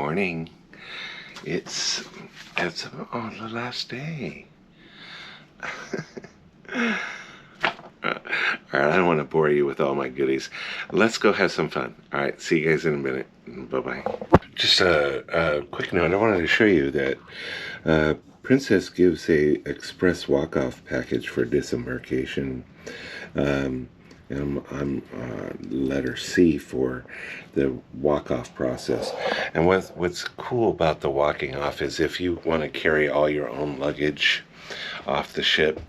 morning. It's the last day. Alright, I don't want to bore you with all my goodies. Let's go have some fun. Alright, see you guys in a minute. Bye-bye. Just a quick note. I wanted to show you that Princess gives a express walk-off package for disembarkation. And I'm letter C for the walk-off process. And what's cool about the walking off is if you want to carry all your own luggage off the ship,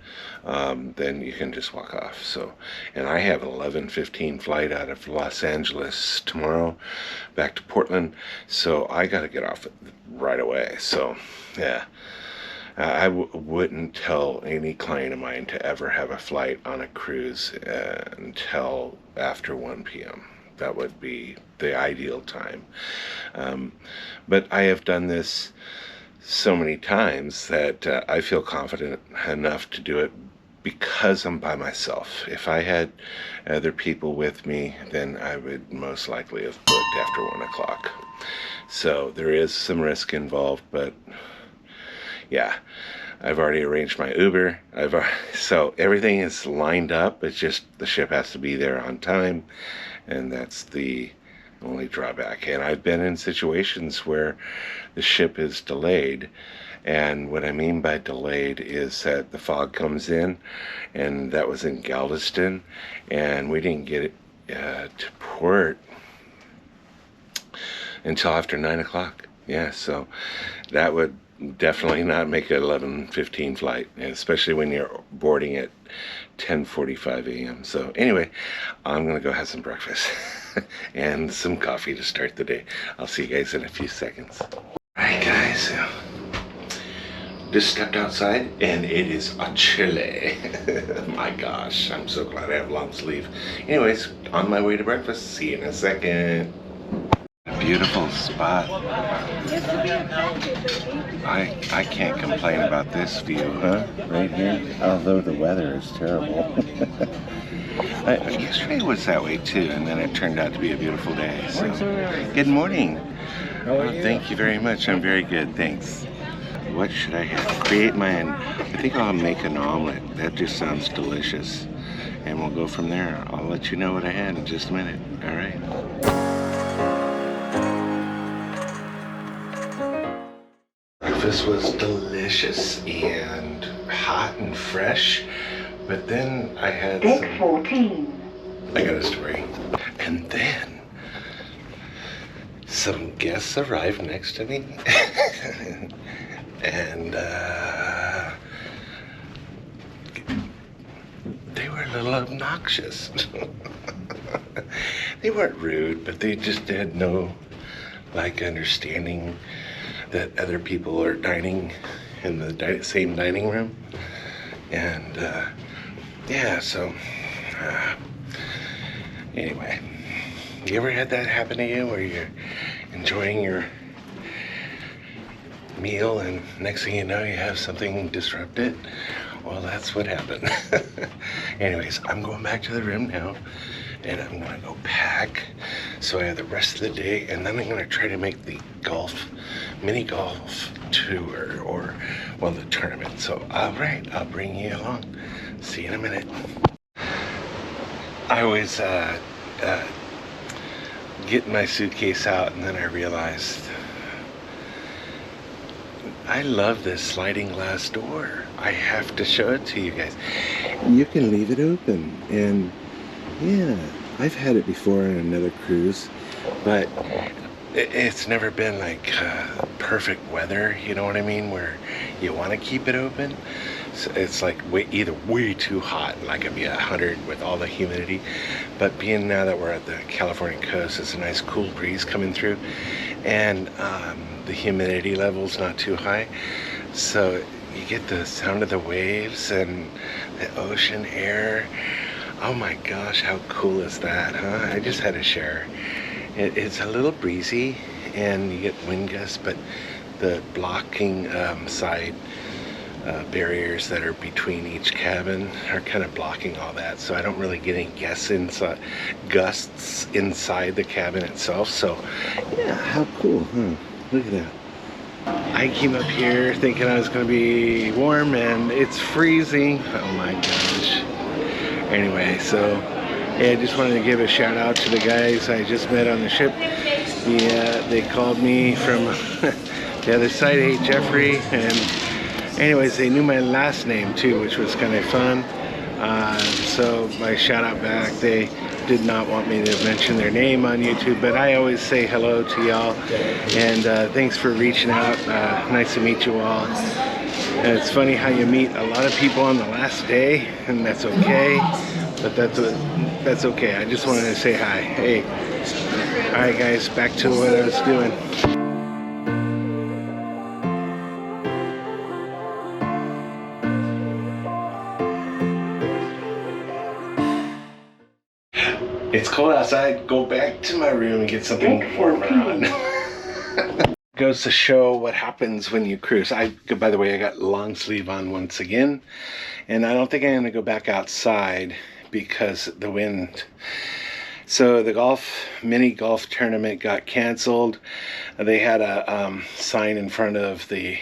then you can just walk off. So, and I have an 11:15 flight out of Los Angeles tomorrow back to Portland, so I got to get off right away. So yeah, I wouldn't tell any client of mine to ever have a flight on a cruise until after 1 p.m. That would be the ideal time. But I have done this so many times that I feel confident enough to do it because I'm by myself. If I had other people with me, then I would most likely have booked after 1 o'clock. So there is some risk involved, but yeah, I've already arranged my Uber. So everything is lined up. It's just the ship has to be there on time, and that's the only drawback. And I've been in situations where the ship is delayed, and what I mean by delayed is that the fog comes in, and that was in Galveston, and we didn't get it to port until after 9 o'clock. Yeah, so that would definitely not make an 11:15 flight, especially when you're boarding at 10:45 a.m. So anyway, I'm gonna go have some breakfast and some coffee to start the day. I'll see you guys in a few seconds. Alright guys, just stepped outside and it is a chilly. My gosh, I'm so glad I have long sleeve. Anyways, on my way to breakfast. See you in a second. Beautiful spot. I can't complain about this view, huh? Right here. Although the weather is terrible. Yesterday was that way too, and then it turned out to be a beautiful day. So, good morning. Thank you very much. I'm very good, thanks. What should I have? Create mine. I think I'll make an omelet. That just sounds delicious. And we'll go from there. I'll let you know what I had in just a minute. All right. Breakfast was delicious and hot and fresh, but then I had Deck 14. I got a story. And then some guests arrived next to me and they were a little obnoxious. They weren't rude, but they just had no understanding that other people are dining in the same dining room. And yeah, so anyway, you ever had that happen to you where you're enjoying your meal and next thing you know you have something disrupted? Well, that's what happened. Anyways, I'm going back to the room now, and I'm gonna go pack so I have the rest of the day, and then I'm gonna try to make the mini golf tour, or well, the tournament. So all right, I'll bring you along. See you in a minute. I always get my suitcase out, and then I realized I love this sliding glass door. I have to show it to you guys. You can leave it open, and yeah, I've had it before on another cruise, but it's never been like perfect weather, you know what I mean, where you want to keep it open. So it's like either way too hot, like it'd be 100 with all the humidity, but being now that we're at the California coast, it's a nice cool breeze coming through, and the humidity level's not too high, so you get the sound of the waves and the ocean air. Oh my gosh, how cool is that, huh? I just had to share. It's a little breezy and you get wind gusts, but the blocking side barriers that are between each cabin are kind of blocking all that, so I don't really get any gusts inside the cabin itself. So yeah, how cool, huh? Look at that. I came up here thinking I was going to be warm and it's freezing. Oh my gosh. Anyway, so yeah, I just wanted to give a shout out to the guys I just met on the ship. They called me from the other side. Hey, Jeffrey. And anyways, they knew my last name too, which was kind of fun. So my shout out back. They did not want me to mention their name on YouTube, but I always say hello to y'all. And thanks for reaching out. Nice to meet you all. And it's funny how you meet a lot of people on the last day, and that's okay. But that's okay. I just wanted to say hi. Hey. All right, guys. Back to what I was doing. It's cold outside. Go back to my room and get something warmer on. Goes to show what happens when you cruise. By the way, I got long sleeve on once again, and I don't think I'm going to go back outside because of the wind. So the mini golf tournament got canceled. They had a sign in front of the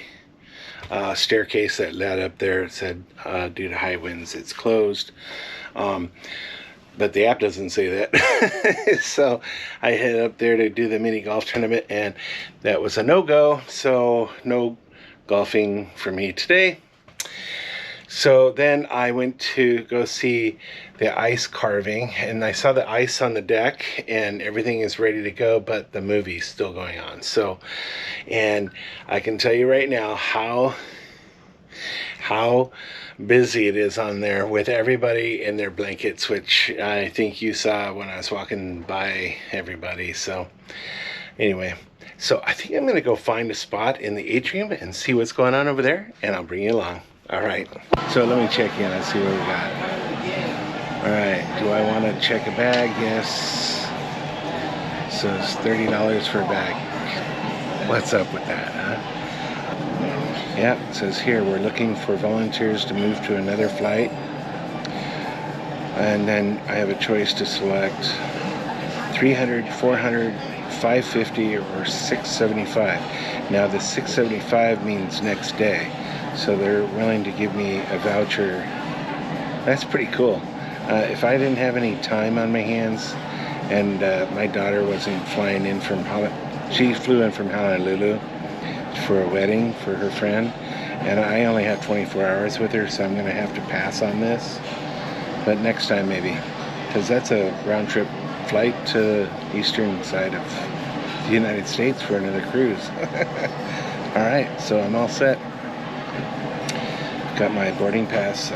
staircase that led up there. It said, due to high winds, it's closed. But the app doesn't say that. So I headed up there to do the mini golf tournament, and that was a no-go. So no golfing for me today. So then I went to go see the ice carving, and I saw the ice on the deck and everything is ready to go, but the movie's still going on. So, and I can tell you right now how busy it is on there with everybody in their blankets, which I think you saw when I was walking by everybody. So anyway, so I think I'm going to go find a spot in the atrium and see what's going on over there, and I'll bring you along. All right, so let me check in and see what we got. All right, do I want to check a bag? Yes. So it's $30 for a bag. What's up with that, huh? Yeah, it says here we're looking for volunteers to move to another flight. And then I have a choice to select 300, 400, 550, or 675. Now the 675 means next day. So they're willing to give me a voucher. That's pretty cool. If I didn't have any time on my hands, and my daughter wasn't flying in from she flew in from Honolulu for a wedding for her friend, and I only have 24 hours with her, so I'm gonna have to pass on this. But next time maybe, because that's a round trip flight to the eastern side of the United States for another cruise. All right, so I'm all set. Got my boarding pass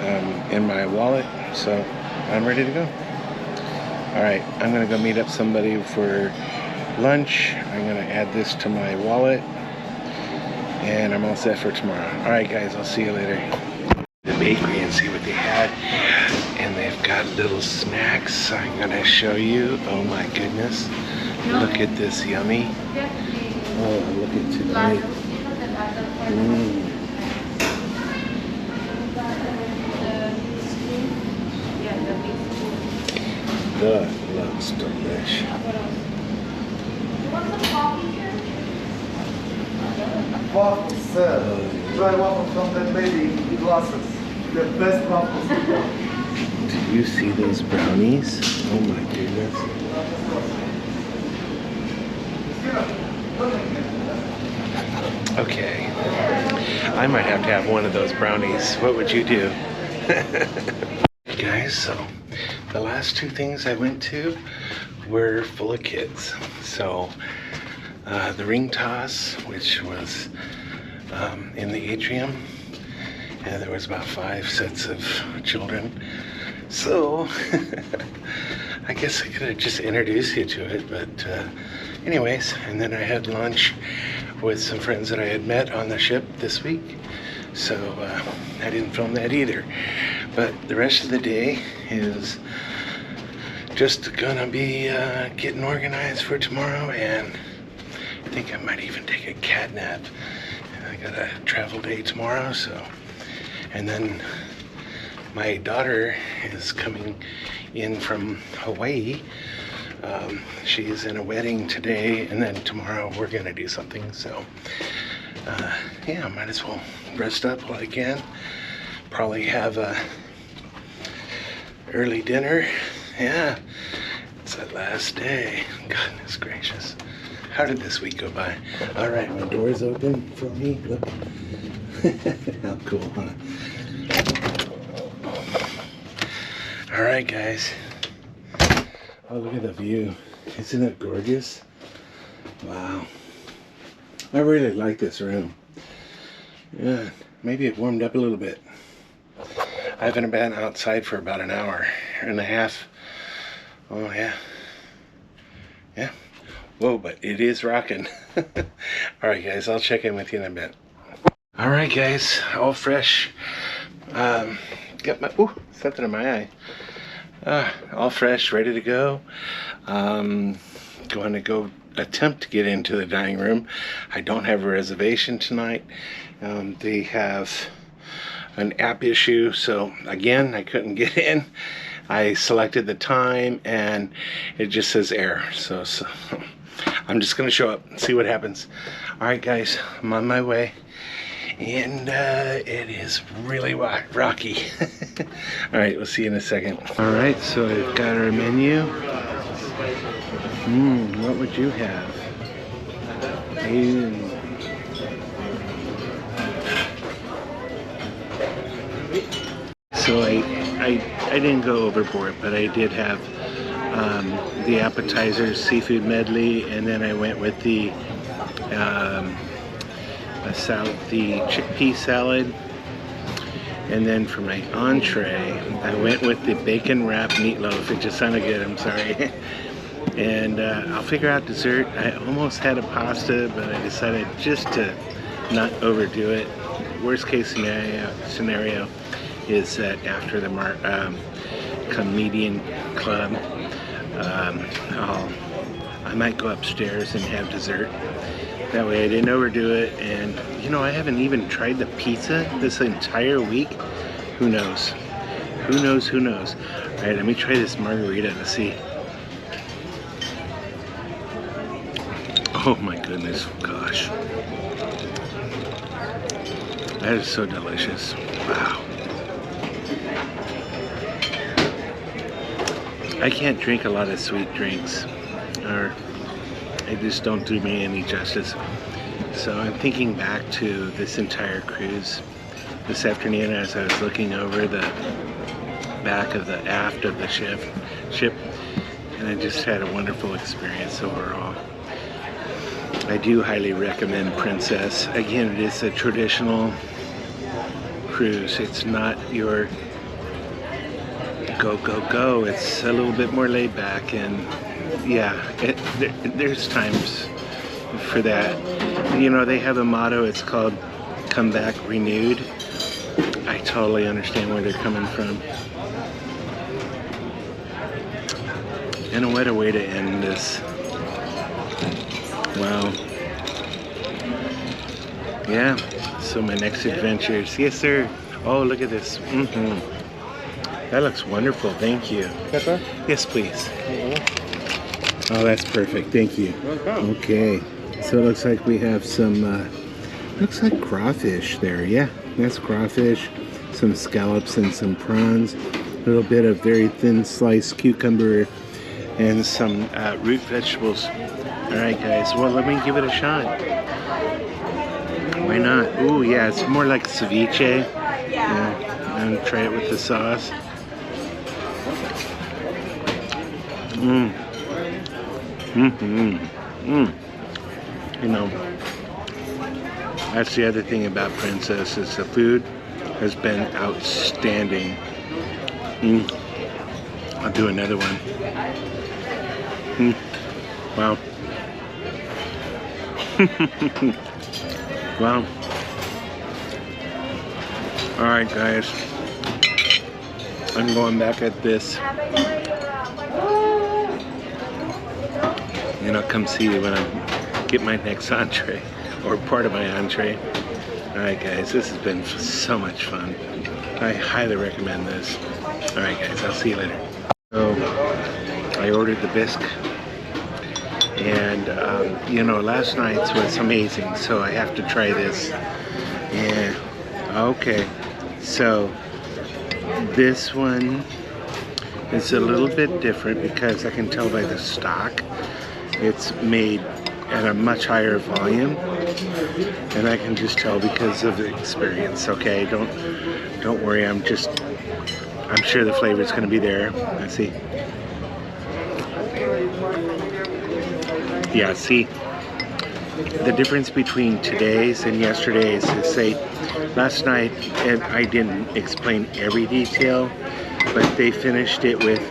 in my wallet, so I'm ready to go. All right, I'm gonna go meet up somebody for lunch. I'm gonna add this to my wallet, and I'm all set for tomorrow. All right, guys, I'll see you later. The bakery and see what they had, and they've got little snacks. I'm gonna show you. Oh my goodness, look at this, yummy. Oh, look at today. That looks delicious. Waffles, sir. Dry waffles from that lady in glasses. The best waffles. Do you see those brownies? Oh my goodness. Okay. I might have to have one of those brownies. What would you do? Guys, so the last two things I went to were full of kids. So the ring toss, which was in the atrium, and there was about 5 sets of children. So I guess I could have just introduced you to it, but anyways, and then I had lunch with some friends that I had met on the ship this week. So I didn't film that either. But the rest of the day is just gonna be getting organized for tomorrow, and I think I might even take a cat nap. I got a travel day tomorrow, so. And then my daughter is coming in from Hawaii She's in a wedding today, and then tomorrow we're gonna do something. So yeah, might as well rest up while I can. Probably have a early dinner. Yeah, it's the last day. Goodness gracious, how did this week go by? All right, my door's open for me. Look. How cool, huh? All right, guys. Oh, look at the view. Isn't it gorgeous? Wow. I really like this room. Yeah, maybe it warmed up a little bit. I haven't been outside for about an hour and a half. Oh, yeah. Yeah. Whoa, but it is rocking. All right, guys, I'll check in with you in a bit. All right, guys, all fresh. Got my, ooh, something in my eye. All fresh, ready to go. Going to go attempt to get into the dining room. I don't have a reservation tonight. They have an app issue, so again, I couldn't get in. I selected the time and it just says error. So I'm just gonna show up and see what happens. All right, guys, I'm on my way. And it is really rocky. All right, we'll see you in a second. All right, so we've got our menu. What would you have? So I didn't go overboard, but I did have the appetizers, seafood medley, and then I went with the chickpea salad, and then for my entree I went with the bacon wrapped meatloaf. It just sounded good, I'm sorry. And I'll figure out dessert. I almost had a pasta, but I decided just to not overdo it. Worst case scenario is that after the comedian club, I might go upstairs and have dessert. That way I didn't overdo it. And you know, I haven't even tried the pizza this entire week. Who knows? Who knows? Who knows? All right, let me try this margarita to see. Oh my goodness, gosh. That is so delicious. Wow. I can't drink a lot of sweet drinks, or they just don't do me any justice. So I'm thinking back to this entire cruise this afternoon as I was looking over the back of the aft of the ship, and I just had a wonderful experience overall. I do highly recommend Princess. Again, it is a traditional cruise. It's not your go, go, go. It's a little bit more laid back, and yeah, there's times for that. You know, they have a motto, it's called "Come Back Renewed." I totally understand where they're coming from. And what a way to end this. Wow. Yeah, so my next adventures. Yes, sir. Oh, look at this. That looks wonderful. Thank you. Pepper? Yes, please. Oh, that's perfect. Thank you. Okay. So it looks like we have some, looks like crawfish there. Yeah, that's crawfish. Some scallops and some prawns. A little bit of very thin sliced cucumber and some root vegetables. All right, guys. Well, let me give it a shot. Why not? Ooh, yeah, it's more like ceviche. Yeah, I'm gonna try it with the sauce. You know, that's the other thing about Princess, is the food has been outstanding. I'll do another one. Wow. Wow. Alright, guys. I'm going back at this. And I'll come see you when I get my next entree, or part of my entree. Alright, guys, this has been so much fun. I highly recommend this. Alright, guys, I'll see you later. So, I ordered the bisque, and you know, last night's was amazing, so I have to try this. Yeah, okay, so this one is a little bit different because I can tell by the stock it's made at a much higher volume, and I can just tell because of the experience. Okay, don't worry, I'm sure the flavor is going to be there. Let's see. Yeah, see, the difference between today's and yesterday's is, say, last night, and I didn't explain every detail, but they finished it with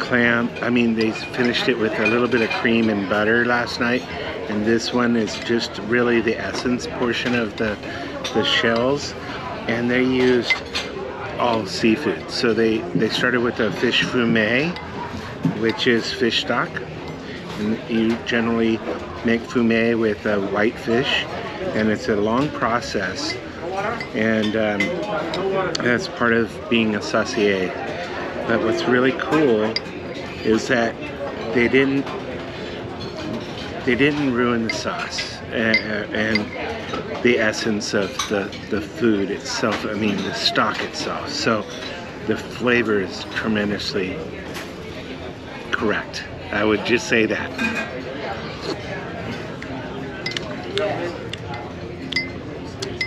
they finished it with a little bit of cream and butter last night, and this one is just really the essence portion of the shells, and they used all seafood. So they started with a fish fumet, which is fish stock, and you generally make fumet with white fish, and it's a long process, and that's part of being a saucier. But what's really cool is that they didn't ruin the sauce and the essence of the food itself. I mean, the stock itself. So the flavor is tremendously correct. I would just say that.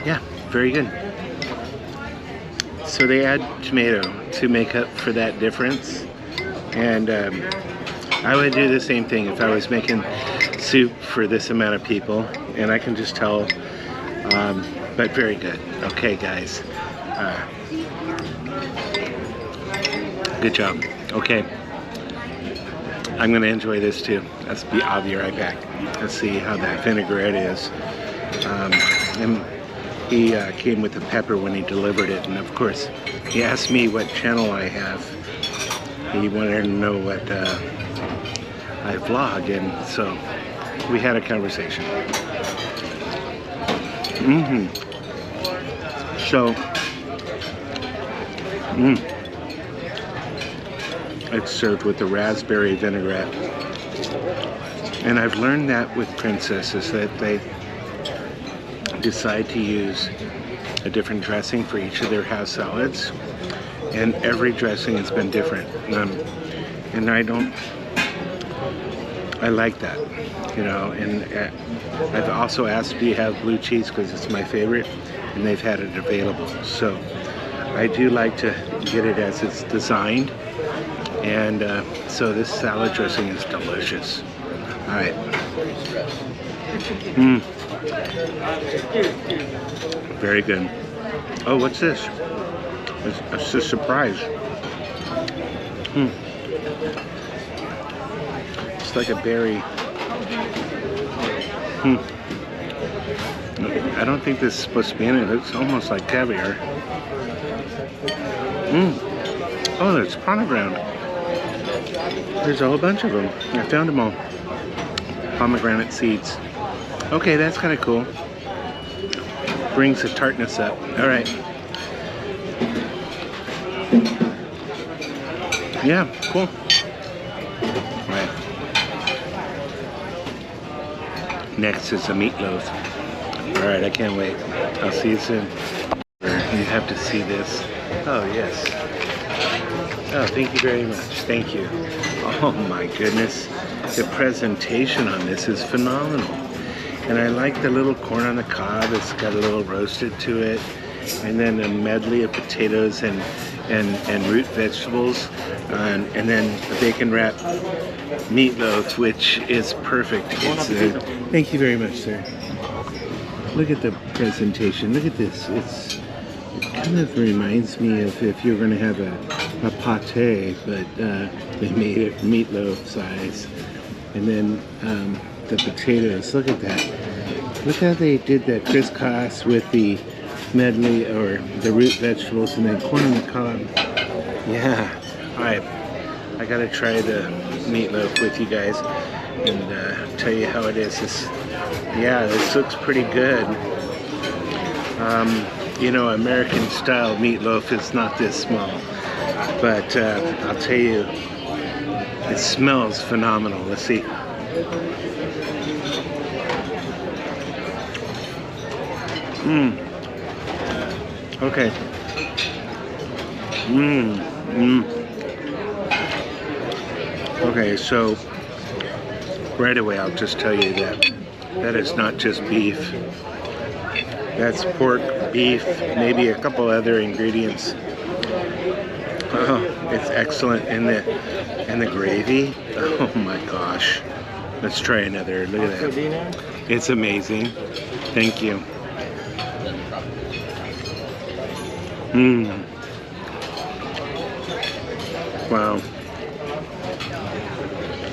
Yeah, very good. So they add tomato to make up for that difference, and I would do the same thing if I was making soup for this amount of people, and I can just tell, but very good. Okay, guys, good job. Okay, I'm gonna enjoy this too. I'll be right back. Let's see how that vinaigrette is. And he came with the pepper when he delivered it, and of course he asked me what channel I have. He wanted to know what I vlog, and so we had a conversation. So it's served with the raspberry vinaigrette, and I've learned that with Princess is that they decide to use a different dressing for each of their house salads, and every dressing has been different, and I like that, you know. And I've also asked, do you have blue cheese, because it's my favorite, and they've had it available. So I do like to get it as it's designed, and so this salad dressing is delicious. All right. Very good. Oh, what's this? It's a surprise. It's like a berry. I don't think this is supposed to be in it. It looks almost like caviar. Oh, there's pomegranate. There's a whole bunch of them. I found them all. Pomegranate seeds. Okay, that's kind of cool. Brings the tartness up. All right. Yeah, cool. All right. Next is the meatloaf. All right, I can't wait. I'll see you soon. You have to see this. Oh, yes. Oh, thank you very much. Thank you. Oh my goodness. The presentation on this is phenomenal. And I like the little corn on the cob. It's got a little roasted to it. And then a medley of potatoes and root vegetables. And then the bacon wrapped meatloaf, which is perfect. It's, thank you very much, sir. Look at the presentation. Look at this. It kind of reminds me of if you're going to have a pate, but they made it meatloaf size. And then the potatoes. Look at that. Look how they did that crisscross with the medley or the root vegetables, and then corn on the cob. Yeah. All right. I gotta try the meatloaf with you guys and tell you how it is. Yeah, this looks pretty good. You know, American style meatloaf is not this small, but I'll tell you, It smells phenomenal. Let's see. Okay. Okay, so right away I'll just tell you that that is not just beef. That's pork, beef, maybe a couple other ingredients. Oh, it's excellent. And the gravy. Oh my gosh. Let's try another. Look at that. It's amazing. Thank you. Wow.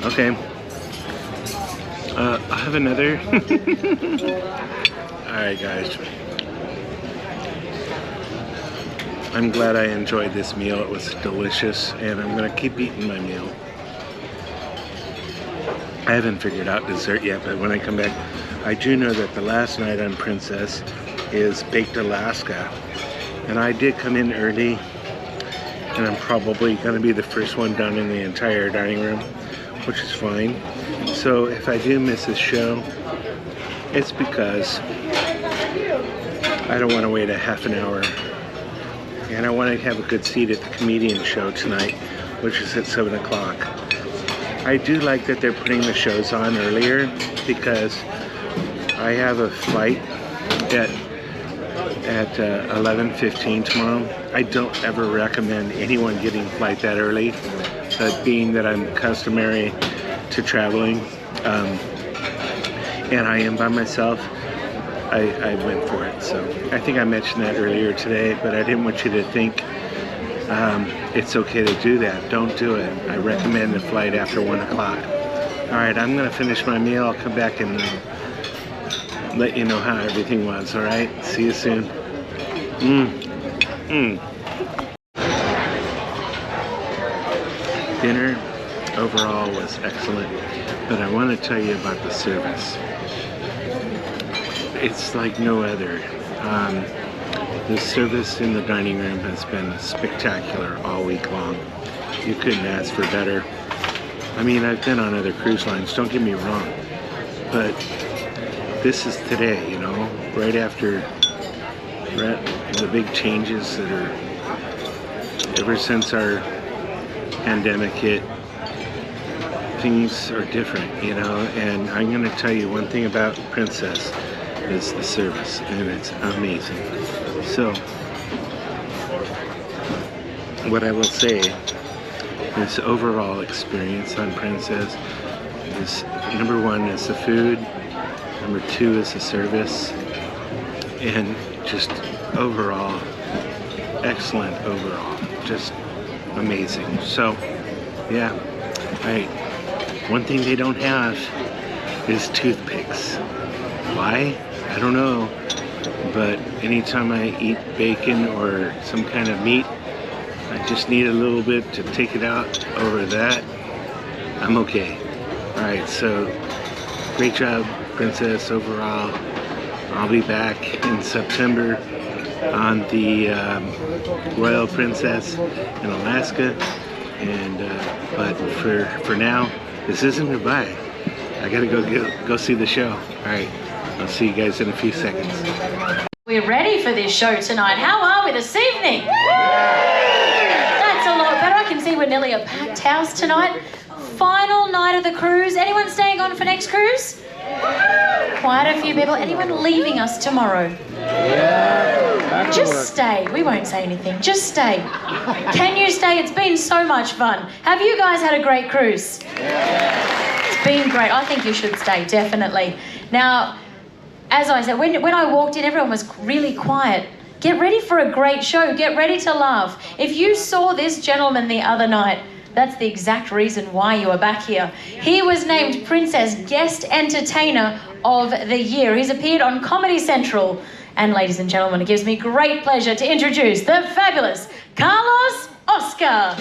Okay. I'll have another. Alright guys. I'm glad I enjoyed this meal. It was delicious, and I'm gonna keep eating my meal. I haven't figured out dessert yet, but when I come back, I do know that the last night on Princess is Baked Alaska. And I did come in early, and I'm probably gonna be the first one done in the entire dining room, which is fine. So if I do miss this show, it's because I don't want to wait a half an hour, and I want to have a good seat at the comedian show tonight, which is at 7 o'clock. I do like that they're putting the shows on earlier because I have a flight at 11:15 tomorrow. I don't ever recommend anyone getting a flight that early, but being that I'm customary to traveling, and I am by myself, I went for it. So I think I mentioned that earlier today, but I didn't want you to think it's okay to do that. Don't do it. I recommend the flight after 1 o'clock. All right, I'm gonna finish my meal. I'll come back and let you know how everything was. All right, see you soon. Dinner overall was excellent, but I want to tell you about the service. It's like no other. The service in the dining room has been spectacular all week long. You couldn't ask for better. I mean, I've been on other cruise lines, don't get me wrong, but this is today, you know, right after the big changes that are ever since our pandemic hit. Things are different, you know, and I'm going to tell you one thing about Princess is the service, and it's amazing. So what I will say is overall experience on Princess is, number one is the food, number two is the service, and just overall excellent overall, just amazing. So yeah, one thing they don't have is toothpicks. Why? I don't know, but anytime I eat bacon or some kind of meat, I just need a little bit to take it out. Over that, I'm okay. Alright, so great job, Princess, overall. I'll be back in September on the Royal Princess in Alaska, and but for now, this isn't goodbye. I gotta go see the show. Alright, I'll see you guys in a few seconds. We're ready for this show tonight. How are we this evening? That's a lot better. I can see we're nearly a packed house tonight. Final night of the cruise. Anyone staying on for next cruise? Quite a few people. Anyone leaving us tomorrow? Just stay. We won't say anything. Just stay. Can you stay? It's been so much fun. Have you guys had a great cruise? It's been great. I think you should stay, definitely. Now, as I said, when I walked in, everyone was really quiet. Get ready for a great show. Get ready to laugh. If you saw this gentleman the other night, that's the exact reason why you are back here. He was named Princess Guest Entertainer of the Year. He's appeared on Comedy Central. And ladies and gentlemen, it gives me great pleasure to introduce the fabulous Carlos Oscar.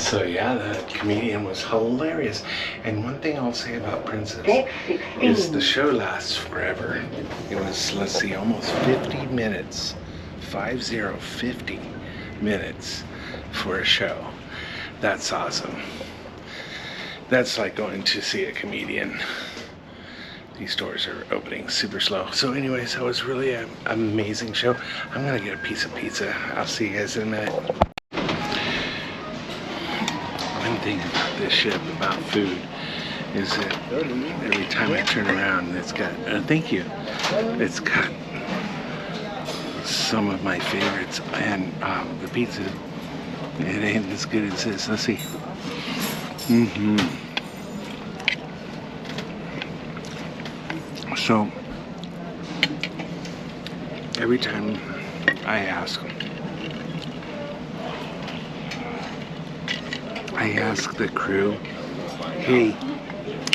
So yeah, the comedian was hilarious. And one thing I'll say about Princess is the show lasts forever. It was, let's see, almost 50 minutes. 50 minutes for a show. That's awesome. That's like going to see a comedian. These doors are opening super slow. So anyways, that was really an amazing show. I'm gonna get a piece of pizza. I'll see you guys in a minute. One thing about this ship, about food, is that every time I turn around, it's got, thank you, it's got some of my favorites, and the pizza, it ain't as good as this. Let's see. So every time I ask the crew, hey,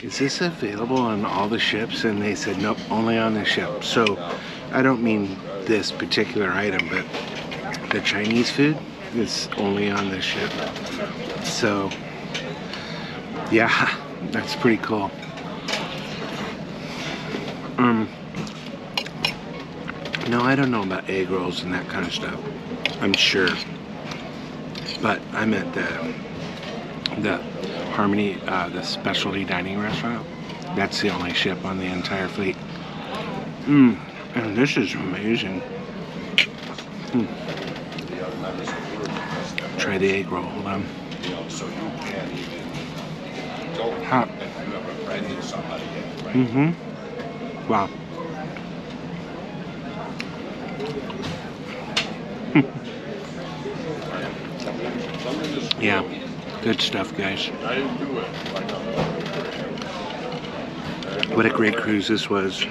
is this available on all the ships? And they said, nope, only on the ship. So I don't mean this particular item, but the Chinese food is only on the ship. So yeah, that's pretty cool. No, I don't know about egg rolls and that kind of stuff, I'm sure, but I'm at the Harmony, the specialty dining restaurant. That's the only ship on the entire fleet. And this is amazing. Try the egg roll. Hold on. Hot. Wow. Yeah, good stuff, guys. What a great cruise this was.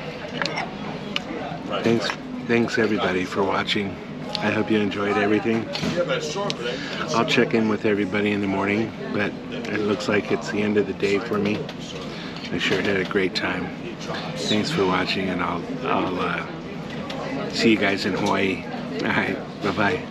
Thanks everybody for watching. I hope you enjoyed everything. I'll check in with everybody in the morning, but it looks like it's the end of the day for me. I sure had a great time. Thanks for watching, and I'll see you guys in Hawaii. All right, bye-bye.